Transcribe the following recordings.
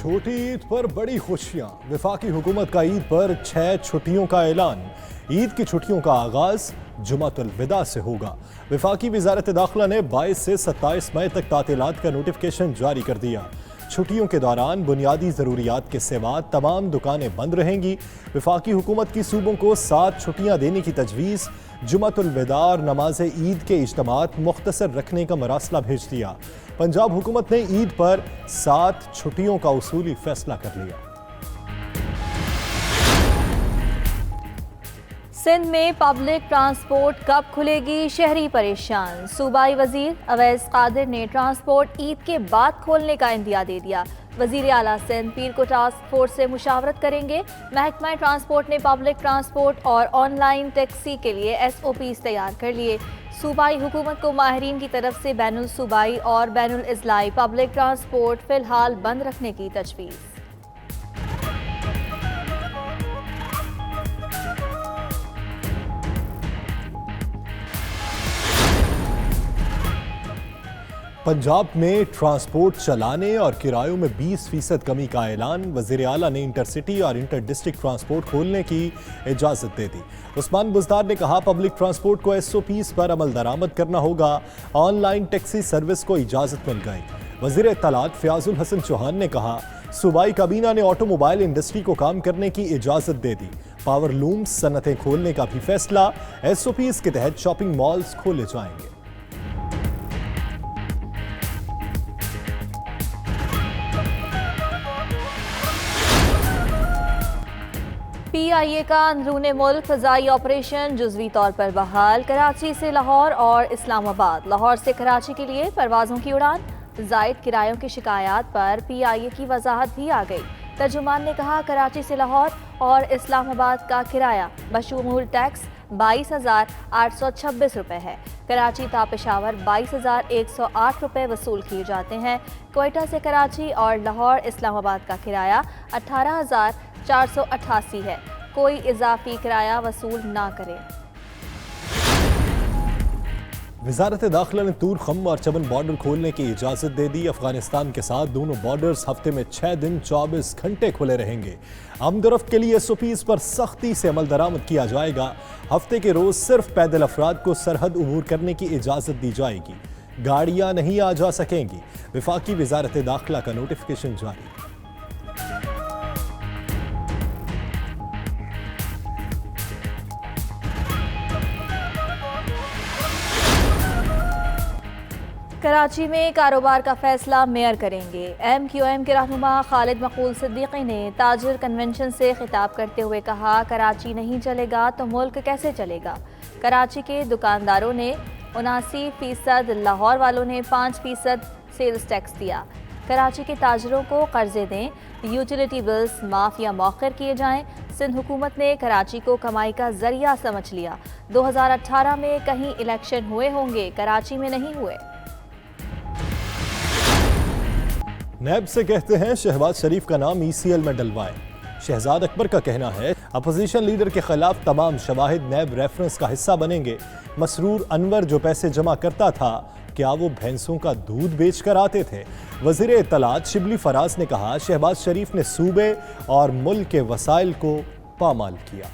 چھوٹی عید پر بڑی خوشیاں، وفاقی حکومت کا عید پر 6 چھٹیوں کا اعلان۔ عید کی چھٹیوں کا آغاز جمعۃ الوداع سے ہوگا۔ وفاقی وزارت داخلہ نے 22 سے 27 مئی تک تعطیلات کا نوٹیفکیشن جاری کر دیا۔ چھٹیوں کے دوران بنیادی ضروریات کے سوا تمام دکانیں بند رہیں گی۔ وفاقی حکومت کی صوبوں کو 7 چھٹیاں دینے کی تجویز۔ جمعۃ الوداع اور نماز عید کے اجتماعات مختصر رکھنے کا مراسلہ بھیج دیا۔ پنجاب حکومت نے عید پر 7 چھٹیوں کا اصولی فیصلہ کر لیا۔ سندھ میں پبلک ٹرانسپورٹ کب کھلے گی، شہری پریشان۔ صوبائی وزیر اویس قادر نے ٹرانسپورٹ عید کے بعد کھولنے کا عندیہ دے دیا۔ وزیر اعلیٰ سندھ پیر کو ٹاسک فورس سے مشاورت کریں گے۔ محکمہ ٹرانسپورٹ نے پبلک ٹرانسپورٹ اور آن لائن ٹیکسی کے لیے SOPs تیار کر لیے۔ صوبائی حکومت کو ماہرین کی طرف سے بین الصوبائی اور بین الاضلاعی پبلک ٹرانسپورٹ فی الحال بند رکھنے کی تجویز۔ پنجاب میں ٹرانسپورٹ چلانے اور کرایوں میں 20% کمی کا اعلان۔ وزیر اعلیٰ نے انٹرسٹی اور انٹر ڈسٹرکٹ ٹرانسپورٹ کھولنے کی اجازت دے دی۔ عثمان بزدار نے کہا پبلک ٹرانسپورٹ کو SOPs پر عمل درآمد کرنا ہوگا۔ آن لائن ٹیکسی سروس کو اجازت مل گئی۔ وزیر اطلاعات فیاض الحسن چوہان نے کہا صوبائی کابینہ نے آٹو موبائل انڈسٹری کو کام کرنے کی اجازت دے دی۔ پاور لومز صنعتیں کھولنے کا بھی فیصلہ۔ SOPs کے تحت شاپنگ مالز کھولے جائیں گے۔ PIA کا اندرون ملک فضائی آپریشن جزوی طور پر بحال۔ کراچی سے لاہور اور اسلام آباد، لاہور سے کراچی کے لیے پروازوں کی اڑان۔ زائد کرایوں کی شکایات پر PIA کی وضاحت بھی آ گئی۔ ترجمان نے کہا کراچی سے لاہور اور اسلام آباد کا کرایہ بشمول ٹیکس 22,826 روپے ہے۔ کراچی تا پشاور 22,108 روپے وصول کیے جاتے ہیں۔ کوئٹہ سے کراچی اور لاہور اسلام آباد کا کرایہ 18,488 ہے۔ کوئی اضافی کرایہ وصول نہ کرے۔ وزارت داخلہ نے طور خم اور چمن بارڈر کھولنے کی اجازت دے دی۔ افغانستان کے ساتھ دونوں بارڈرز ہفتے میں 6 دن 24 گھنٹے کھلے رہیں گے۔ آمد و رفت کے لیے SOPs پر سختی سے عمل درآمد کیا جائے گا۔ ہفتے کے روز صرف پیدل افراد کو سرحد عبور کرنے کی اجازت دی جائے گی۔ گاڑیاں نہیں آ جا سکیں گی۔ وفاقی وزارت داخلہ کا نوٹیفکیشن جاری۔ کراچی میں کاروبار کا فیصلہ میئر کریں گے۔ MQM کے رہنما خالد مقبول صدیقی نے تاجر کنونشن سے خطاب کرتے ہوئے کہا کراچی نہیں چلے گا تو ملک کیسے چلے گا۔ کراچی کے دکانداروں نے 79%، لاہور والوں نے 5% سیلز ٹیکس دیا۔ کراچی کے تاجروں کو قرضے دیں، یوٹیلیٹی بلز معاف یا مؤخر کیے جائیں۔ سندھ حکومت نے کراچی کو کمائی کا ذریعہ سمجھ لیا۔ 2018 میں کہیں الیکشن ہوئے ہوں گے، کراچی میں نہیں ہوئے۔ نیب سے کہتے ہیں شہباز شریف کا نام ECL میں ڈلوائیں۔ شہزاد اکبر کا کہنا ہے اپوزیشن لیڈر کے خلاف تمام شواہد نیب ریفرنس کا حصہ بنیں گے۔ مسرور انور جو پیسے جمع کرتا تھا کیا وہ بھینسوں کا دودھ بیچ کر آتے تھے؟ وزیر اطلاعات شبلی فراز نے کہا شہباز شریف نے صوبے اور ملک کے وسائل کو پامال کیا۔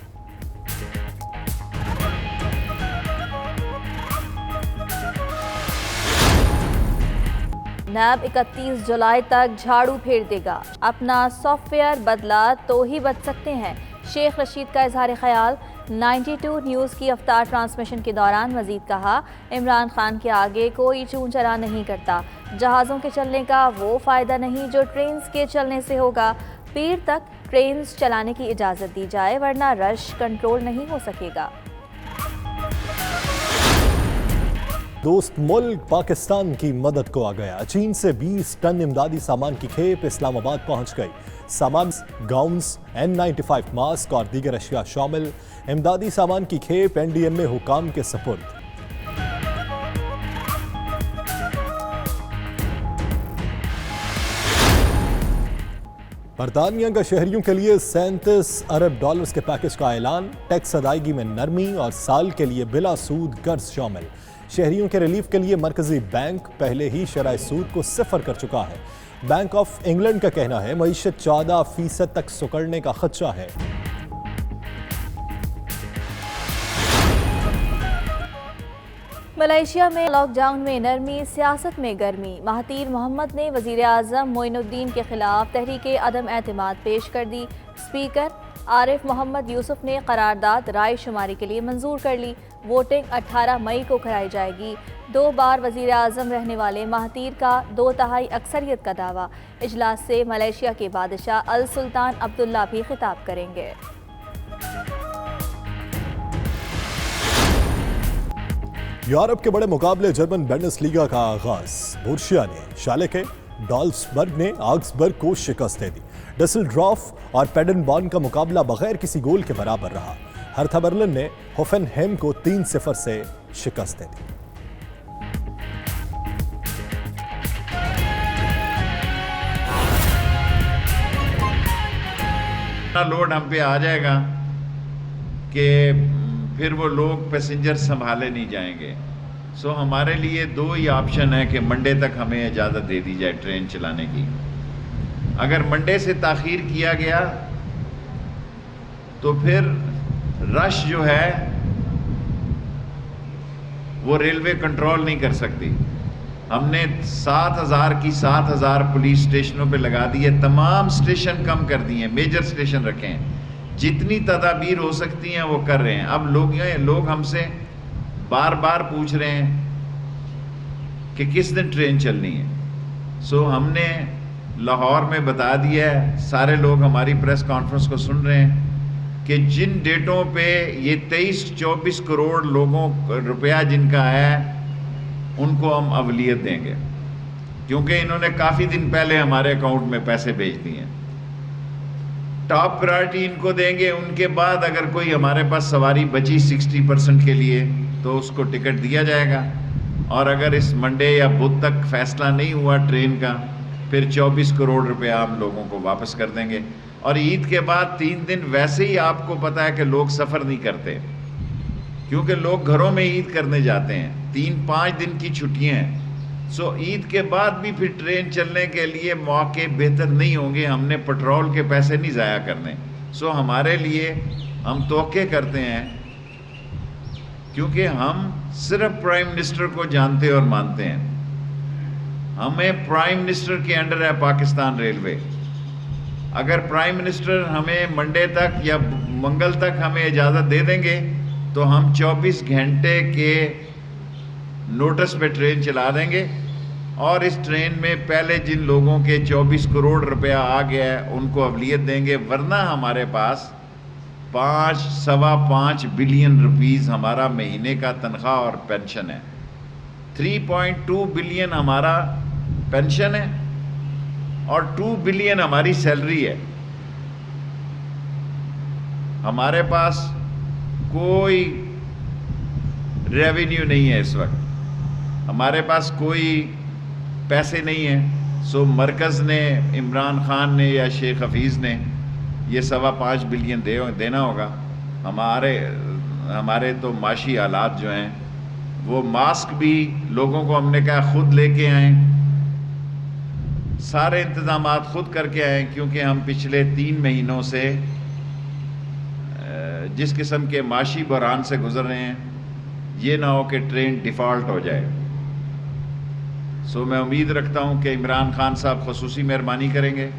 نیب 31 جولائی تک جھاڑو پھیر دے گا۔ اپنا سافٹ ویئر بدلا تو ہی بچ سکتے ہیں، شیخ رشید کا اظہار خیال۔ 92 نیوز کی افطار ٹرانسمیشن کے دوران مزید کہا عمران خان کے آگے کوئی چون چرا نہیں کرتا۔ جہازوں کے چلنے کا وہ فائدہ نہیں جو ٹرینز کے چلنے سے ہوگا۔ پیر تک ٹرینز چلانے کی اجازت دی جائے ورنہ رش کنٹرول نہیں ہو سکے گا۔ دوست ملک پاکستان کی مدد کو آ گیا۔ چین سے 20 ٹن امدادی سامان کی کھیپ اسلام آباد پہنچ گئی۔ سامان گاؤنز، N95 ماسک اور دیگر اشیاء شامل۔ امدادی سامان کی کھیپ NDMA حکام کے سپرد۔ برطانیہ کا شہریوں کے لیے 37 ارب ڈالرز کے پیکج کا اعلان۔ ٹیکس ادائیگی میں نرمی اور سال کے لیے بلا سود قرض شامل۔ شہریوں کے ریلیف کے لیے مرکزی بینک پہلے ہی شرح سود کو صفر کر چکا ہے۔ بینک آف انگلینڈ کا کہنا ہے معیشت 14% تک سکڑنے کا خدشہ ہے۔ ملائیشیا میں لاک ڈاؤن میں نرمی، سیاست میں گرمی۔ مہاتیر محمد نے وزیر اعظم معین الدین کے خلاف تحریک عدم اعتماد پیش کر دی۔ اسپیکر عارف محمد یوسف نے قرارداد رائے شماری کے لیے منظور کر لی۔ ووٹنگ 18 مئی کو کرائی جائے گی۔ 2 بار وزیر اعظم رہنے والے مہاتیر کا 2/3 اکثریت کا دعویٰ۔ اجلاس سے ملائیشیا کے بادشاہ السلطان عبداللہ بھی خطاب کریں گے۔ یورپ کے بڑے مقابلے جرمن بینڈس لیگا کا آغاز۔ بورشیا نے شالے کے ڈالسبرگ نے آگسبرگ کو شکست دے دی۔ ڈسلڈراف اور پیڈنبارن کا مقابلہ بغیر کسی گول کے برابر رہا۔ ہرتھا برلن نے ہوفن ہیم کو 3-0 سے شکست دے دی۔ لوڈ ہم پہ آ جائے گا کہ پھر وہ لوگ پیسنجر سنبھالے نہیں جائیں گے۔ سو ہمارے لیے 2 ہی آپشن ہے کہ منڈے تک ہمیں اجازت دے دی جائے ٹرین چلانے کی۔ اگر منڈے سے تاخیر کیا گیا تو پھر رش جو ہے وہ ریلوے کنٹرول نہیں کر سکتی۔ ہم نے 7000 کی 7000 پولیس اسٹیشنوں پہ لگا دی ہے۔ تمام اسٹیشن کم کر دیے ہیں، میجر اسٹیشن رکھے ہیں۔ جتنی تدابیر ہو سکتی ہیں وہ کر رہے ہیں۔ اب لوگ ہم سے بار بار پوچھ رہے ہیں کہ کس دن ٹرین چلنی ہے۔ سو ہم نے لاہور میں بتا دیا ہے، سارے لوگ ہماری پریس کانفرنس کو سن رہے ہیں کہ جن ڈیٹوں پہ یہ 23-24 کروڑ لوگوں روپیہ جن کا ہے ان کو ہم اولویت دیں گے، کیونکہ انہوں نے کافی دن پہلے ہمارے اکاؤنٹ میں پیسے بھیج دیے ہیں۔ ٹاپ پرائرٹی ان کو دیں گے۔ ان کے بعد اگر کوئی ہمارے پاس سواری بچی 60% کے لیے تو اس کو ٹکٹ دیا جائے گا، اور اگر اس منڈے یا بدھ تک فیصلہ نہیں ہوا ٹرین کا پھر 24 کروڑ روپیہ ہم لوگوں کو واپس کر دیں گے۔ اور عید کے بعد 3 دن ویسے ہی آپ کو پتہ ہے کہ لوگ سفر نہیں کرتے، کیونکہ لوگ گھروں میں عید کرنے جاتے ہیں۔ 3-5 دن کی چھٹیاں ہیں۔ سو عید کے بعد بھی پھر ٹرین چلنے کے لیے موقع بہتر نہیں ہوں گے۔ ہم نے پٹرول کے پیسے نہیں ضائع کرنے۔ سو ہمارے لیے ہم توقع کرتے ہیں، کیونکہ ہم صرف پرائم منسٹر کو جانتے اور مانتے ہیں۔ ہمیں پرائم منسٹر کے انڈر ہے پاکستان ریلوے۔ اگر پرائم منسٹر ہمیں منڈے تک یا منگل تک ہمیں اجازت دے دیں گے تو ہم 24 گھنٹے کے نوٹس پہ ٹرین چلا دیں گے، اور اس ٹرین میں پہلے جن لوگوں کے 24 کروڑ روپیہ آ گیا ہے ان کو اولویت دیں گے۔ ورنہ ہمارے پاس 5.25 بلین روپیز ہمارا مہینے کا تنخواہ اور پینشن ہے۔ 3.2 بلین ہمارا پینشن ہے اور 2 بلین ہماری سیلری ہے۔ ہمارے پاس کوئی ریونیو نہیں ہے اس وقت، ہمارے پاس کوئی پیسے نہیں ہیں۔ سو مرکز نے، عمران خان نے یا شیخ حفیظ نے یہ 5.25 بلین دینا ہوگا۔ ہمارے تو معاشی حالات جو ہیں وہ ماسک بھی لوگوں کو ہم نے کہا خود لے کے آئیں، سارے انتظامات خود کر کے آئیں، کیونکہ ہم پچھلے 3 مہینوں سے جس قسم کے معاشی بحران سے گزر رہے ہیں، یہ نہ ہو کہ ٹرین ڈیفالٹ ہو جائے۔ سو میں امید رکھتا ہوں کہ عمران خان صاحب خصوصی مہربانی کریں گے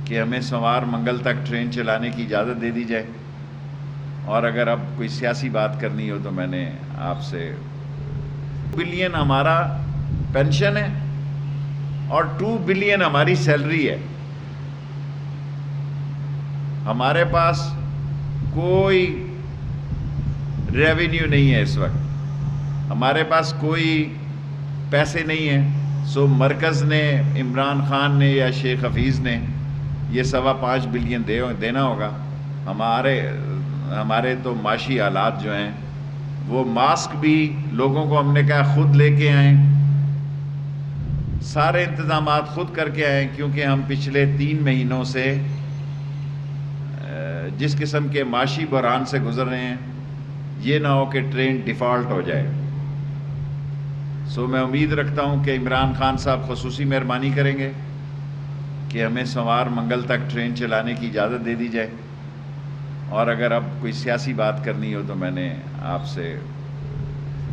کہ ہمیں سوار منگل تک ٹرین چلانے کی اجازت دے دی جائے۔ اور اگر اب کوئی سیاسی بات کرنی ہو تو میں نے آپ سے، 2 بلین ہمارا پینشن ہے اور 2 بلین ہماری سیلری ہے۔ ہمارے پاس کوئی ریونیو نہیں ہے اس وقت، ہمارے پاس کوئی پیسے نہیں ہیں۔ سو مرکز نے، عمران خان نے یا شیخ حفیظ نے یہ 5.25 بلین دینا ہوگا۔ ہمارے تو معاشی حالات جو ہیں وہ ماسک بھی لوگوں کو ہم نے کہا خود لے کے آئیں، سارے انتظامات خود کر کے آئیں، کیونکہ ہم پچھلے 3 مہینوں سے جس قسم کے معاشی بحران سے گزر رہے ہیں، یہ نہ ہو کہ ٹرین ڈیفالٹ ہو جائے۔ سو میں امید رکھتا ہوں کہ عمران خان صاحب خصوصی مہربانی کریں گے کہ ہمیں سوار منگل تک ٹرین چلانے کی اجازت دے دی جائے، اور اگر اب کوئی سیاسی بات کرنی ہو تو میں نے آپ سے